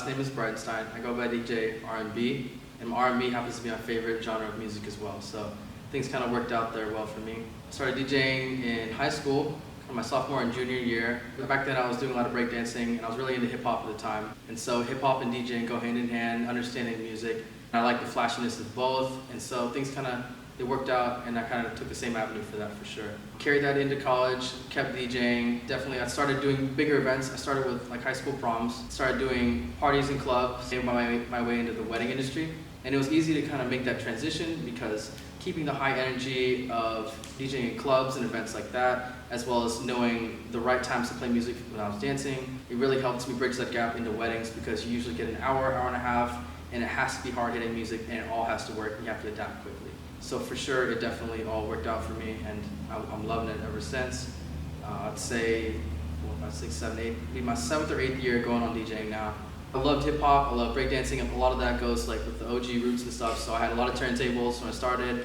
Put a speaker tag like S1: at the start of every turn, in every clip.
S1: last name is Bridenstine. I go by DJ RNB, and R&B happens to be my favorite genre of music as well. So things kind of worked out there well for me. I started DJing in high school, my sophomore and junior year. Back then I was doing a lot of breakdancing, and I was really into hip hop at the time. And so hip hop and DJing go hand in hand, understanding music. And I like the flashiness of both, and so things they worked out, and I kind of took the same avenue for that for sure. Carried that into college, kept DJing. Definitely, I started doing bigger events. I started with like high school proms, started doing parties and clubs, made my way into the wedding industry. And it was easy to kind of make that transition because keeping the high energy of DJing in clubs and events like that, as well as knowing the right times to play music when I was dancing, it really helped me bridge that gap into weddings because you usually get an hour, hour and a half, and it has to be hard-hitting music, and it all has to work, and you have to adapt quickly. So for sure, it definitely all worked out for me, and I'm loving it ever since. I'd say 4, 5, 6, 7, 8, be my 7th or 8th year going on DJing now. I loved hip hop, I love breakdancing, and a lot of that goes like with the OG roots and stuff. So I had a lot of turntables when I started,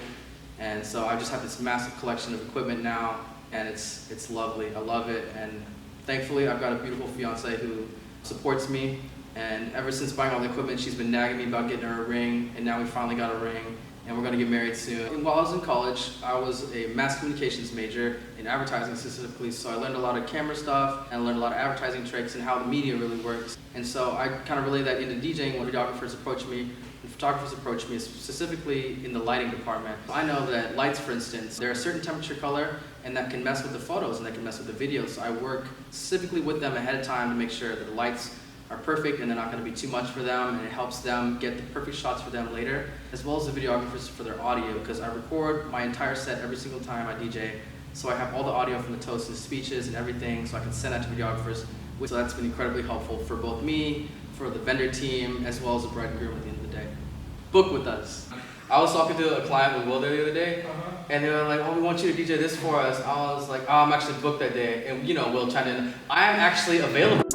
S1: and so I just have this massive collection of equipment now, and it's lovely. I love it, and thankfully I've got a beautiful fiance who supports me. And ever since buying all the equipment, she's been nagging me about getting her a ring, and now we finally got a ring, and we're gonna get married soon. And while I was in college, I was a mass communications major in advertising specifically, so I learned a lot of camera stuff, and I learned a lot of advertising tricks and how the media really works. And so I kind of relay that into DJing when videographers approach me, and photographers approach me, specifically in the lighting department. I know that lights, for instance, they're a certain temperature color, and that can mess with the photos, and that can mess with the videos. So I work specifically with them ahead of time to make sure that the lights are perfect and they're not going to be too much for them, and it helps them get the perfect shots for them later, as well as the videographers for their audio, because I record my entire set every single time I DJ, so I have all the audio from the toasts and speeches and everything, so I can send that to videographers. So that's been incredibly helpful for both me, for the vendor team, as well as the bride and groom at the end of the day. Book with us. I was talking to a client with Will the other day, and they were like, "Oh, we want you to DJ this for us." I was like, "Oh, I'm actually booked that day," and Will chimed in, "I am actually available."